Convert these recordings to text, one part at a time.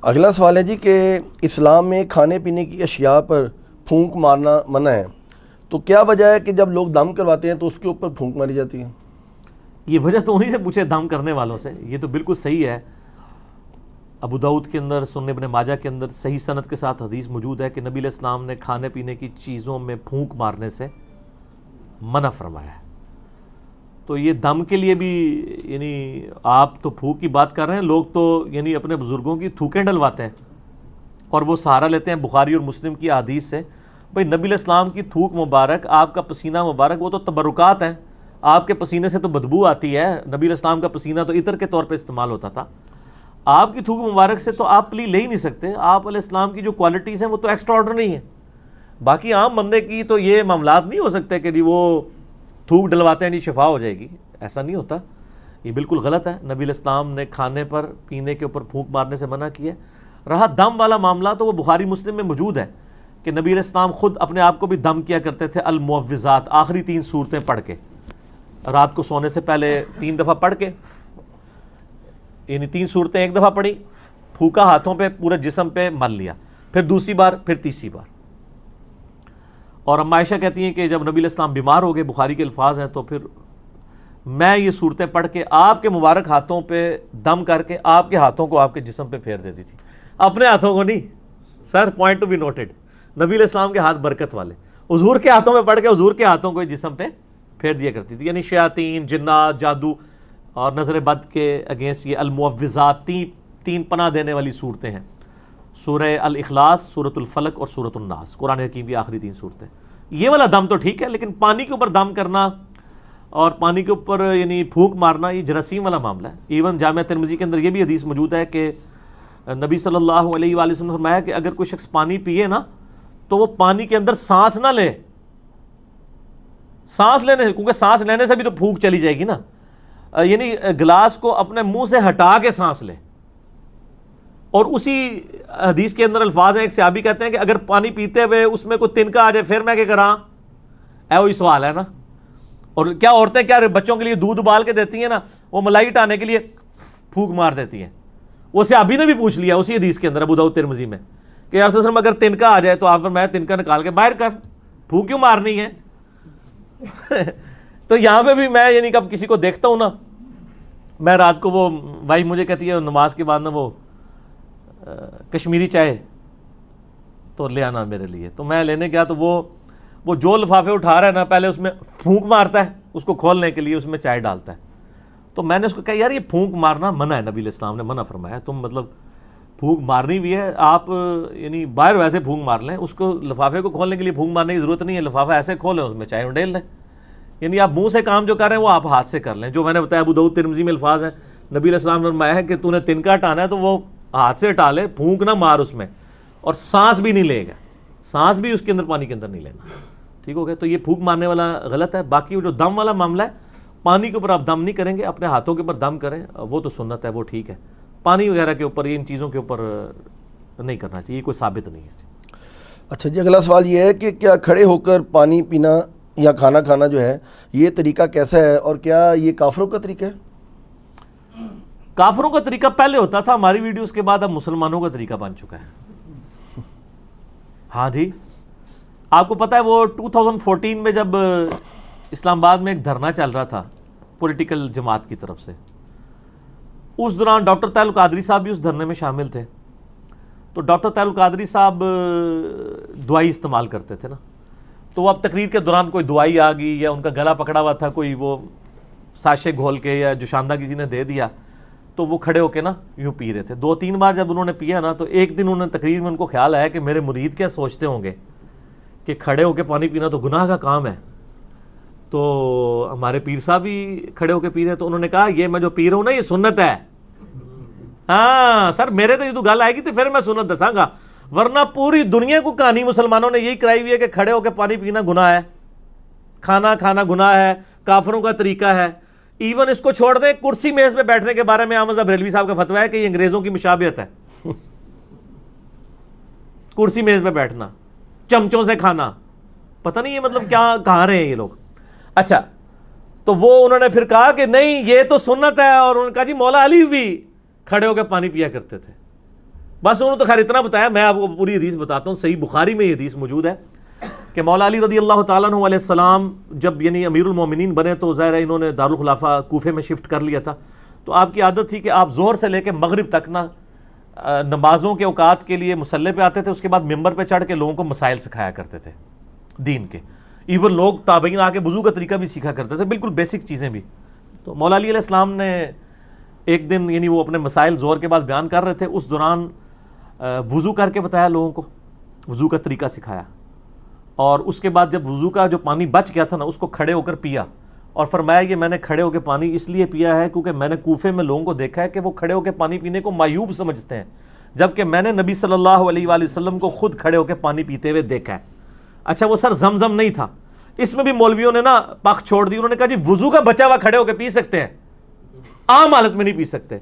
اگلا سوال ہے جی کہ اسلام میں کھانے پینے کی اشیاء پر پھونک مارنا منع ہے، تو کیا وجہ ہے کہ جب لوگ دم کرواتے ہیں تو اس کے اوپر پھونک ماری جاتی ہے؟ یہ وجہ تو انہی سے پوچھے دم کرنے والوں سے. یہ تو بالکل صحیح ہے. ابو داؤد کے اندر، سنن ابن ماجہ کے اندر صحیح سند کے ساتھ حدیث موجود ہے کہ نبی علیہ السلام نے کھانے پینے کی چیزوں میں پھونک مارنے سے منع فرمایا ہے. تو یہ دم کے لیے بھی یعنی آپ تو پھونک کی بات کر رہے ہیں، لوگ تو یعنی اپنے بزرگوں کی تھوکیں ڈلواتے ہیں اور وہ سہارا لیتے ہیں بخاری اور مسلم کی احادیث سے. بھئی نبی علیہ السلام کی تھوک مبارک، آپ کا پسینہ مبارک، وہ تو تبرکات ہیں. آپ کے پسینے سے تو بدبو آتی ہے. نبی علیہ السلام کا پسینہ تو عطر کے طور پہ استعمال ہوتا تھا. آپ کی تھوک مبارک سے تو آپ پلی لے ہی نہیں سکتے. آپ علیہ السلام کی جو کوالٹیز ہیں وہ تو ایکسٹرا آرڈنری ہیں. باقی عام بندے کی تو یہ معاملات نہیں ہو سکتے کہ جی وہ تھوک ڈلواتے ہیں جی شفا ہو جائے گی. ایسا نہیں ہوتا. یہ بالکل غلط ہے. نبی علیہ السلام نے کھانے پر پینے کے اوپر پھونک مارنے سے منع کیا. رہا دم والا معاملہ تو وہ بخاری مسلم میں موجود ہے کہ نبی علیہ السلام خود اپنے آپ کو بھی دم کیا کرتے تھے. المعوذات، آخری 3 سورتیں پڑھ کے، رات کو سونے سے پہلے 3 دفعہ پڑھ کے، یعنی 3 سورتیں ایک دفعہ پڑھی، پھونکا ہاتھوں پہ، پورے جسم پہ مل لیا، پھر دوسری بار، پھر تیسری بار. اور اما عائشہ کہتی ہیں کہ جب نبی علیہ السلام بیمار ہو گئے، بخاری کے الفاظ ہیں، تو پھر میں یہ صورتیں پڑھ کے آپ کے مبارک ہاتھوں پہ دم کر کے آپ کے ہاتھوں کو آپ کے جسم پہ پھیر دیتی تھی. اپنے ہاتھوں کو نہیں سر، پوائنٹ ٹو بی نوٹڈ. نبی علیہ السلام کے ہاتھ برکت والے، حضور کے ہاتھوں میں پڑھ کے حضور کے ہاتھوں کو جسم پہ پھیر دیا کرتی تھی. یعنی شیاطین، جنات، جادو اور نظر بد کے اگینسٹ یہ المعوذات 3 پناہ دینے والی صورتیں ہیں. سورہ الاخلاص، سورۃ الفلق اور سورۃ الناس، قرآن حکیم کی آخری 3 صورتیں. یہ والا دم تو ٹھیک ہے، لیکن پانی کے اوپر دم کرنا اور پانی کے اوپر یعنی پھونک مارنا یہ جراثیم والا معاملہ ہے. ایون جامعہ ترمذی کے اندر یہ بھی حدیث موجود ہے کہ نبی صلی اللہ علیہ وآلہ وسلم نے فرمایا کہ اگر کوئی شخص پانی پیے نا تو وہ پانی کے اندر سانس نہ لے. سانس لینے، کیونکہ سانس لینے سے بھی تو پھونک چلی جائے گی نا. یعنی گلاس کو اپنے منہ سے ہٹا کے سانس لے. اور اسی حدیث کے اندر الفاظ ہیں، ایک صحابی کہتے ہیں کہ اگر پانی پیتے ہوئے اس میں کوئی تنکا آ جائے پھر میں کیا کراں؟ وہی سوال ہے نا. اور کیا عورتیں کیا بچوں کے لیے دودھ ابال کے دیتی ہیں نا، وہ ملائی ہٹانے کے لیے پھونک مار دیتی ہیں. وہ صحابی نے بھی پوچھ لیا اسی حدیث کے اندر ابو داؤد ترمذی میں کہ یا رسول اللہ اگر تنکا آ جائے تو آپ فرمایا تنکا نکال کے باہر کر، پھونک کیوں مارنی ہے؟ تو یہاں پہ بھی میں یعنی کب کسی کو دیکھتا ہوں نا، میں رات کو وہ بھائی مجھے کہتی ہے نماز کے بعد نا وہ کشمیری چائے تو لے آنا میرے لیے. تو میں لینے گیا تو وہ جو لفافے اٹھا رہا ہے نا، پہلے اس میں پھونک مارتا ہے اس کو کھولنے کے لیے، اس میں چائے ڈالتا ہے. تو میں نے اس کو کہا یار یہ پھونک مارنا منع ہے، نبی علیہ السلام نے منع فرمایا. تم مطلب پھونک مارنی بھی ہے آپ یعنی باہر ویسے پھونک مار لیں، اس کو لفافے کو کھولنے کے لیے پھونک مارنے کی ضرورت نہیں ہے. لفافہ ایسے کھولیں، اس میں چائے ڈال لیں. یعنی آپ منہ سے کام جو کر رہے ہیں وہ آپ ہاتھ سے کر لیں. جو میں نے بتایا ابو داؤد ترمذی میں الفاظ ہیں، نبی علیہ السلام نے فرمایا ہے کہ تو نے تنکا ہٹانا ہے تو وہ ہاتھ سے ہٹا لے، پھونک نہ مار اس میں. اور سانس بھی نہیں لے گا، سانس بھی اس کے اندر پانی کے اندر نہیں لینا. ٹھیک ہو گیا؟ تو یہ پھونک مارنے والا غلط ہے. باقی جو دم والا معاملہ ہے، پانی کے اوپر آپ دم نہیں کریں گے، اپنے ہاتھوں کے اوپر دم کریں، وہ تو سنت ہے، وہ ٹھیک ہے. پانی وغیرہ کے اوپر، ان چیزوں کے اوپر نہیں کرنا چاہیے، کوئی ثابت نہیں ہے. اچھا جی، اگلا سوال یہ ہے کہ کیا کھڑے ہو کر پانی پینا یا کھانا کھانا جو ہے یہ طریقہ کیسا ہے، اور کیا یہ کافروں کا طریقہ ہے؟ کافروں کا طریقہ پہلے ہوتا تھا، ہماری ویڈیوز کے بعد اب مسلمانوں کا طریقہ بن چکا ہے. ہاں جی، آپ کو پتہ ہے وہ 2014 میں جب اسلام آباد میں ایک دھرنا چل رہا تھا پولیٹیکل جماعت کی طرف سے، اس دوران ڈاکٹر طاہر القادری صاحب بھی اس دھرنے میں شامل تھے. تو ڈاکٹر طاہر القادری صاحب دوائی استعمال کرتے تھے نا، تو وہ اب تقریر کے دوران کوئی دوائی آ گئی یا ان کا گلا پکڑا ہوا تھا، کوئی وہ ساشے گھول کے یا جوشاندہ کسی نے دے دیا، تو وہ کھڑے ہو کے نا یوں پی رہے تھے. 2-3 بار جب انہوں نے پیا نا تو ایک دن انہوں نے تقریر میں ان کو خیال آیا کہ میرے مرید کیا سوچتے ہوں گے کہ کھڑے ہو کے پانی پینا تو گناہ کا کام ہے. تو ہمارے پیر صاحب بھی کھڑے ہو کے پی رہے ہیں، تو انہوں نے کہا یہ میں جو پی رہا ہوں نا یہ سنت ہے. ہاں سر، میرے تو یہ تو گل آئے گی تو پھر میں سنت دساں گا، ورنہ پوری دنیا کو کہانی مسلمانوں نے یہی کرائی ہوئی ہے کہ کھڑے ہو کے پانی پینا گناہ ہے، کھانا کھانا گناہ ہے، کافروں کا طریقہ ہے. ایون اس کو چھوڑ دیں، کرسی میز پہ بیٹھنے کے بارے میں احمد بریلوی صاحب کا فتویٰ ہے کہ یہ انگریزوں کی مشابہت ہے. کرسی میز پہ بیٹھنا، چمچوں سے کھانا، پتہ نہیں یہ مطلب کیا کہاں رہے ہیں یہ لوگ. اچھا، تو وہ انہوں نے پھر کہا کہ نہیں یہ تو سنت ہے، اور انہوں نے کہا جی مولا علی بھی کھڑے ہو کے پانی پیا کرتے تھے. بس انہوں نے تو خیر اتنا بتایا، میں آپ کو پوری حدیث بتاتا ہوں. صحیح بخاری میں یہ حدیث موجود ہے کہ مولا علی رضی اللہ تعالیٰ عنہ علیہ السلام جب یعنی امیر المومنین بنے تو ظاہر ہے انہوں نے دارالخلافہ کوفے میں شفٹ کر لیا تھا. تو آپ کی عادت تھی کہ آپ ظہر سے لے کے مغرب تک نا نمازوں کے اوقات کے لیے مصلی پہ آتے تھے، اس کے بعد ممبر پہ چڑھ کے لوگوں کو مسائل سکھایا کرتے تھے دین کے. ایون لوگ تابعین آ کے وضو کا طریقہ بھی سیکھا کرتے تھے، بالکل بیسک چیزیں بھی. تو مولا علی علیہ السلام نے ایک دن یعنی وہ اپنے مسائل ظہر کے بعد بیان کر رہے تھے، اس دوران وضو کر کے بتایا لوگوں کو، وضو کا طریقہ سکھایا. اور اس کے بعد جب وضو کا جو پانی بچ گیا تھا نا، اس کو کھڑے ہو کر پیا اور فرمایا یہ میں نے کھڑے ہو کے پانی اس لیے پیا ہے کیونکہ میں نے کوفے میں لوگوں کو دیکھا ہے کہ وہ کھڑے ہو کے پانی پینے کو معیوب سمجھتے ہیں، جبکہ میں نے نبی صلی اللہ علیہ وآلہ وسلم کو خود کھڑے ہو کے پانی پیتے ہوئے دیکھا ہے. اچھا وہ سر زمزم نہیں تھا، اس میں بھی مولویوں نے نا پخ چھوڑ دی. انہوں نے کہا جی وضو کا بچا ہوا کھڑے ہو کے پی سکتے ہیں، عام حالت میں نہیں پی سکتے.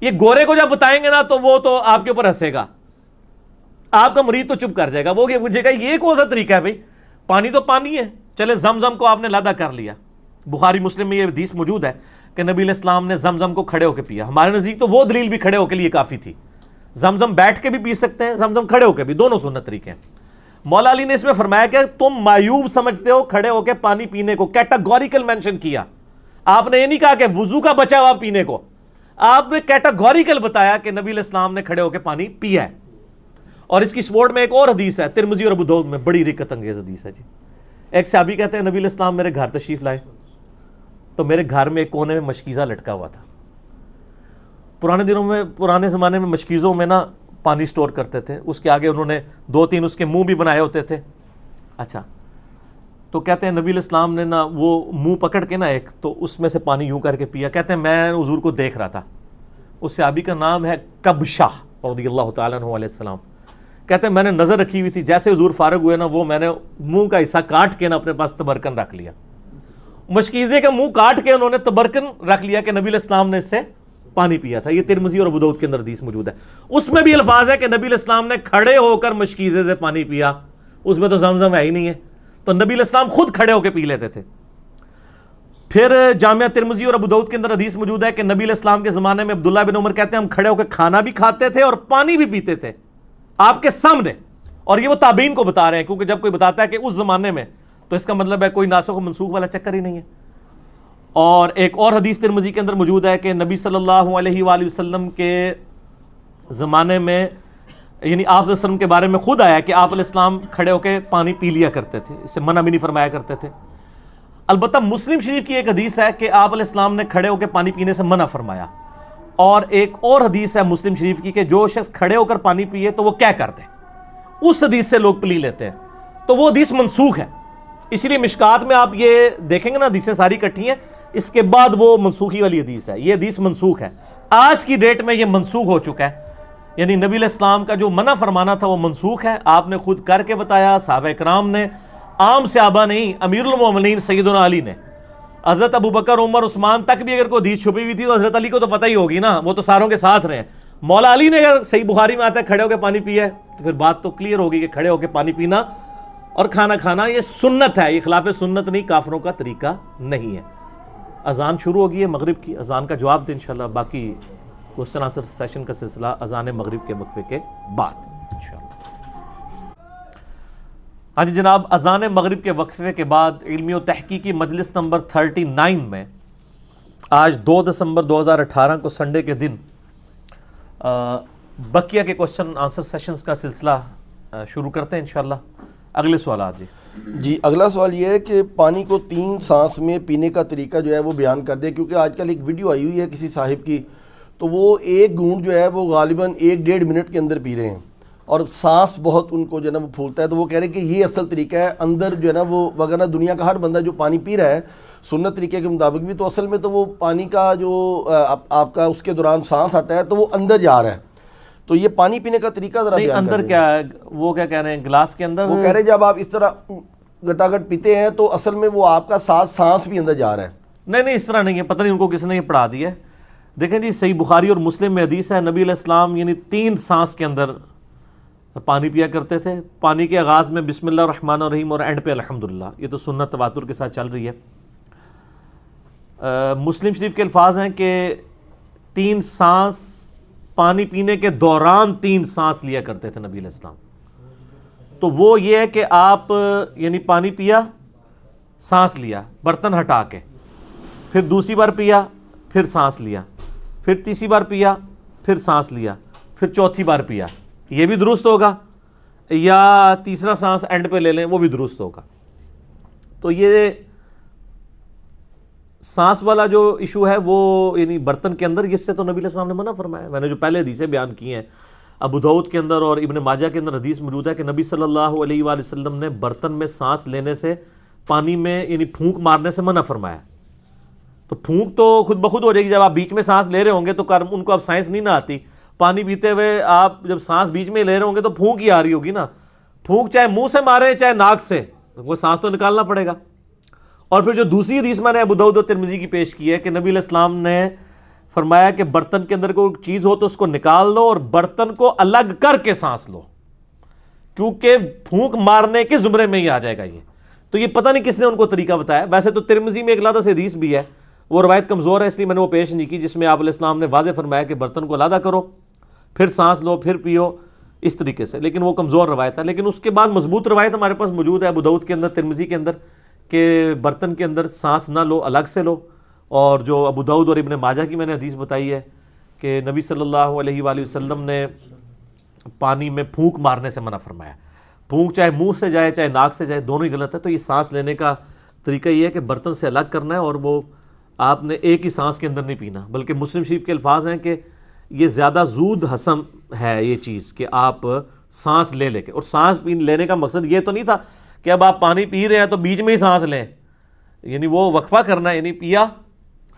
یہ گورے کو جب بتائیں گے نا تو وہ تو آپ کے اوپر ہنسے گا، آپ کا مرید تو چپ کر جائے گا، وہ پوچھے گا یہ کون سا طریقہ ہے بھائی، پانی تو پانی ہے. چلے زمزم کو آپ نے لادا کر لیا. بخاری مسلم میں یہ حدیث موجود ہے کہ نبی علیہ السلام نے زمزم کو کھڑے ہو کے پیا. ہمارے نزدیک تو وہ دلیل بھی کھڑے ہو کے لیے کافی تھی. زمزم بیٹھ کے بھی پی سکتے ہیں، زمزم کھڑے ہو کے بھی، دونوں سنت طریقے ہیں. مولا علی نے اس میں فرمایا کہ تم معیوب سمجھتے ہو کھڑے ہو کے پانی پینے کو، کیٹاگوریکل مینشن کیا. آپ نے یہ نہیں کہا کہ وضو کا بچا ہوا پینے کو، آپ نے کیٹاگوریکل بتایا کہ نبی علیہ السلام نے کھڑے ہو کے پانی پیا ہے. اور اس کی سپورٹ میں ایک اور حدیث ہے ترمذی اور ابو داؤد میں، بڑی رکت انگیز حدیث ہے جی. ایک صحابی کہتے ہیں نبی علیہ السلام میرے گھر تشریف لائے تو میرے گھر میں ایک کونے میں مشکیزہ لٹکا ہوا تھا. پرانے زمانے میں مشکیزوں میں نا پانی سٹور کرتے تھے، اس کے آگے انہوں نے 2-3 اس کے منہ بھی بنائے ہوتے تھے. اچھا تو کہتے ہیں نبی علیہ السلام نے نا وہ منہ پکڑ کے نا ایک تو اس میں سے پانی یوں کر کے پیا. کہتے ہیں میں حضور کو دیکھ رہا تھا. اس صحابی کا نام ہے کبشہ رضی اللہ تعالیٰ عنہ علیہ السلام. کہتے ہیں میں نے نظر رکھی ہوئی تھی، جیسے حضور فارغ ہوئے نا وہ میں نے منہ کا حصہ کاٹ کے نا اپنے پاس تبرکن رکھ لیا. مشکیزے کا منہ کاٹ کے انہوں نے تبرکن رکھ لیا کہ نبی علیہ السلام نے اس سے پانی پیا تھا. یہ ترمذی اور ابو داؤد کے اندر حدیث موجود ہے. اس میں بھی الفاظ ہے کہ نبی علیہ السلام نے کھڑے ہو کر مشکیزے سے پانی پیا. اس میں تو زمزم ہے ہی نہیں ہے، تو نبی علیہ السلام خود کھڑے ہو کے پی لیتے تھے. پھر جامعہ ترمذی اور ابو داؤد کے اندر حدیث موجود ہے کہ نبی علیہ السلام کے زمانے میں عبداللہ بن عمر کہتے ہیں ہم کھڑے ہو کے کھانا بھی کھاتے تھے اور پانی بھی پیتے تھے آپ کے سامنے. اور یہ وہ تابعین کو بتا رہے ہیں، کیونکہ جب کوئی بتاتا ہے کہ اس زمانے میں تو اس کا مطلب ہے کوئی ناسخ و منسوخ والا چکر ہی نہیں ہے. اور ایک اور حدیث ترمذی کے اندر موجود ہے کہ نبی صلی اللہ علیہ وآلہ وسلم کے زمانے میں یعنی آپ علیہ السلام کے بارے میں خود آیا کہ آپ علیہ السلام کھڑے ہو کے پانی پی لیا کرتے تھے، اس سے منع بھی نہیں فرمایا کرتے تھے. البتہ مسلم شریف کی ایک حدیث ہے کہ آپ علیہ السلام نے کھڑے ہو کے پانی پینے سے منع فرمایا. اور ایک اور حدیث ہے مسلم شریف کی کہ جو شخص کھڑے ہو کر پانی پیے تو وہ کیا کرتے ہیں، اس حدیث سے لوگ پلی لیتے ہیں. تو وہ حدیث منسوخ ہے. اسی لیے مشکات میں آپ یہ دیکھیں گے نا حدیثیں ساری کٹھی ہیں، اس کے بعد وہ منسوخی والی حدیث ہے. یہ حدیث منسوخ ہے، آج کی ڈیٹ میں یہ منسوخ ہو چکا ہے. یعنی نبی علیہ السلام کا جو منع فرمانا تھا وہ منسوخ ہے. آپ نے خود کر کے بتایا، صحابہ کرام نے، عام صحابہ نہیں، امیر المومنین سیدنا علی نے، حضرت ابو بکر عمر عثمان تک بھی اگر کوئی حدیث چھپی ہوئی تھی تو حضرت علی کو تو پتہ ہی ہوگی نا، وہ تو ساروں کے ساتھ رہے. مولا علی نے اگر صحیح بخاری میں آتا ہے کھڑے ہو کے پانی پیا ہے تو پھر بات تو کلیئر ہوگی کہ کھڑے ہو کے پانی پینا اور کھانا کھانا یہ سنت ہے، یہ خلاف سنت نہیں، کافروں کا طریقہ نہیں ہے. اذان شروع ہوگی ہے مغرب کی، اذان کا جواب دیں انشاءاللہ. باقی کوسچن آنسر سیشن کا سلسلہ اذان مغرب کے وقفے کے بعد انشاءاللہ. ہاں جی جناب، اذان مغرب کے وقفے کے بعد علمی و تحقیقی مجلس نمبر 39 میں آج 2 دسمبر 2018 کو سنڈے کے دن بقیہ کے کوسچن آنسر سیشنز کا سلسلہ شروع کرتے ہیں انشاءاللہ. اگلے سوالات جی اگلا سوال یہ ہے کہ پانی کو 3 سانس میں پینے کا طریقہ جو ہے وہ بیان کر دیں، کیونکہ آج کل ایک ویڈیو آئی ہوئی ہے کسی صاحب کی، تو وہ ایک گھونٹ جو ہے وہ غالباً 1-1.5 منٹ کے اندر پی رہے ہیں اور سانس بہت ان کو جو ہے نا وہ پھولتا ہے. تو وہ کہہ رہے ہیں کہ یہ اصل طریقہ ہے اندر جو ہے نا وہ، وغیرہ دنیا کا ہر بندہ جو پانی پی رہا ہے سنت طریقے کے مطابق بھی، تو اصل میں تو وہ پانی کا جو آپ کا اس کے دوران سانس آتا ہے تو وہ اندر جا رہا ہے. تو یہ پانی پینے کا طریقہ ذرا بیان اندر کیا ہے، وہ کیا کہہ رہے ہیں گلاس کے اندر، وہ کہہ رہے ہیں جب آپ اس طرح گٹاگٹ پیتے ہیں تو اصل میں وہ آپ کا سانس بھی اندر جا رہا ہے. نہیں اس طرح نہیں ہے، پتہ نہیں ان کو کس نے یہ پڑھا دیا ہے. دیکھیں جی صحیح بخاری اور مسلم میں حدیث ہے نبی علیہ السلام یعنی 3 سانس کے اندر پانی پیا کرتے تھے. پانی کے آغاز میں بسم اللہ الرحمن الرحیم اور اینڈ پہ الحمدللہ. یہ تو سنت تواتر کے ساتھ چل رہی ہے. مسلم شریف کے الفاظ ہیں کہ 3 سانس پانی پینے کے دوران 3 سانس لیا کرتے تھے نبی علیہ السلام. تو وہ یہ ہے کہ آپ یعنی پانی پیا، سانس لیا برتن ہٹا کے، پھر دوسری بار پیا، پھر سانس لیا، پھر تیسری بار پیا، پھر سانس لیا، پھر چوتھی بار پیا. یہ بھی درست ہوگا، یا تیسرا سانس اینڈ پہ لے لیں، وہ بھی درست ہوگا. تو یہ سانس والا جو ایشو ہے وہ یعنی برتن کے اندر، اس سے تو نبی علیہ السلام نے منع فرمایا. میں نے جو پہلے حدیثیں بیان کی ہیں، ابو داؤد کے اندر اور ابن ماجہ کے اندر حدیث موجود ہے کہ نبی صلی اللہ علیہ وآلہ وسلم نے برتن میں سانس لینے سے، پانی میں یعنی پھونک مارنے سے منع فرمایا. تو پھونک تو خود بخود ہو جائے گی، جب آپ بیچ میں سانس لے رہے ہوں گے تو ان کو اب سائنس نہیں نہ آتی. پانی پیتے ہوئے آپ جب سانس بیچ میں لے رہے ہوں گے تو پھونک ہی آ رہی ہوگی نا. پھونک چاہے منہ سے مارے چاہے ناک سے، وہ سانس تو نکالنا پڑے گا. اور پھر جو دوسری حدیث میں نے ابو داؤد اور ترمذی کی پیش کی ہے کہ نبی علیہ السلام نے فرمایا کہ برتن کے اندر کوئی چیز ہو تو اس کو نکال لو اور برتن کو الگ کر کے سانس لو، کیونکہ پھونک مارنے کے زمرے میں ہی آ جائے گا یہ. تو یہ پتہ نہیں کس نے ان کو طریقہ بتایا. ویسے تو ترمذی میں ایک علیحدہ سے حدیث بھی ہے، وہ روایت کمزور ہے اس لیے میں نے وہ پیش نہیں کی، جس میں آپ علیہ السلام نے واضح فرمایا کہ برتن کو علیحدہ کرو، پھر سانس لو، پھر پیو، اس طریقے سے. لیکن وہ کمزور روایت ہے. لیکن اس کے بعد مضبوط روایت ہمارے پاس موجود ہے ابو داؤد کے اندر، ترمذی کے اندر، کہ برتن کے اندر سانس نہ لو، الگ سے لو. اور جو ابو داؤد اور ابن ماجہ کی میں نے حدیث بتائی ہے کہ نبی صلی اللہ علیہ وآلہ وسلم نے پانی میں پھونک مارنے سے منع فرمایا. پھونک چاہے منہ سے جائے چاہے ناک سے جائے، دونوں ہی غلط ہے. تو یہ سانس لینے کا طریقہ یہ ہے کہ برتن سے الگ کرنا ہے، اور وہ آپ نے ایک ہی سانس کے اندر نہیں پینا. بلکہ مسلم شریف کے الفاظ ہیں کہ یہ زیادہ زود ہضم ہے یہ چیز کہ آپ سانس لے کے. اور سانس لینے کا مقصد یہ تو نہیں تھا کہ اب آپ پانی پی رہے ہیں تو بیچ میں ہی سانس لیں، یعنی وہ وقفہ کرنا ہے، یعنی پیا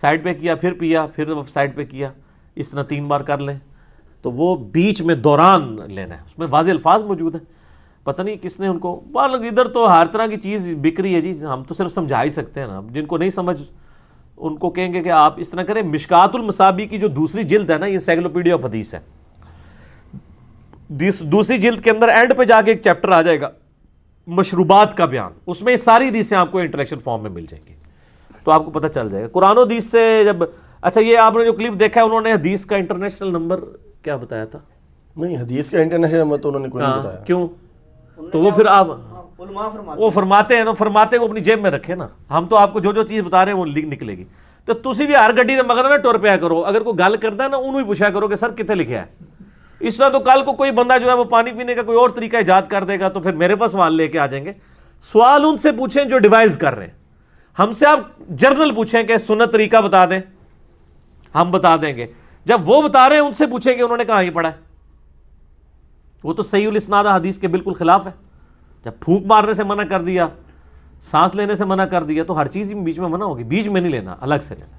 سائڈ پہ کیا، پھر پیا، پھر سائڈ پہ کیا، اس طرح 3 بار کر لیں. تو وہ بیچ میں دوران لینا ہے. اس میں واضح الفاظ موجود ہیں. پتہ نہیں کس نے ان کو، ادھر تو ہر طرح کی چیز بک رہی ہے جی. ہم تو صرف سمجھا ہی سکتے ہیں نا. جن کو نہیں سمجھ ان کو کہیں گے کہ آپ اس طرح کریں. مشکات المصابیح کی جو دوسری جلد ہے نا، یہ سائیکلوپیڈیا آف حدیث ہے. دوسری جلد کے اندر اینڈ پہ جا کے ایک چیپٹر آ جائے گا مشروبات کا بیان. اس میں یہ ساری حدیثیں آپ کو انٹلیکچوئل فارم میں مل جائیں گی، تو آپ کو پتہ چل جائے گا قرآن و حدیث سے. جب اچھا یہ آپ نے جو کلپ دیکھا ہے، انہوں نے حدیث کا انٹرنیشنل نمبر کیا بتایا تھا؟ نہیں، حدیث کا انٹرنیشنل نمبر تو انہوں نے کوئی نہیں بتایا. کیوں؟ تو وہ پھر آپ وہ فرماتے ہیں نا، فرماتے کو اپنی جیب میں رکھے نا. ہم تو آپ کو جو جو چیز بتا رہے ہیں وہ نکلے گی. تو تسی بھی ہر گڈی دے مگر نہ ٹر پیا کرو. اگر کوئی گل کرتا ہے نا، انہوں ہی پوچھا کرو کہ سر کتنے لکھا ہے. اس طرح تو کل کو کوئی بندہ جو ہے وہ پانی پینے کا کوئی اور طریقہ ایجاد کر دے گا تو پھر میرے پاس سوال لے کے آ جائیں گے. سوال ان سے پوچھیں جو ڈیوائز کر رہے ہیں. ہم سے آپ جرنل پوچھیں کہ سنت طریقہ بتا دیں، ہم بتا دیں گے. جب وہ بتا رہے ہیں ان سے پوچھیں کہ انہوں نے کہاں ہی پڑھا ہے. وہ تو صحیح الاسناد حدیث کے بالکل خلاف ہے. جب پھونک مارنے سے منع کر دیا، سانس لینے سے منع کر دیا، تو ہر چیز بیچ میں منع ہوگی. بیچ میں نہیں لینا، الگ سے لینا.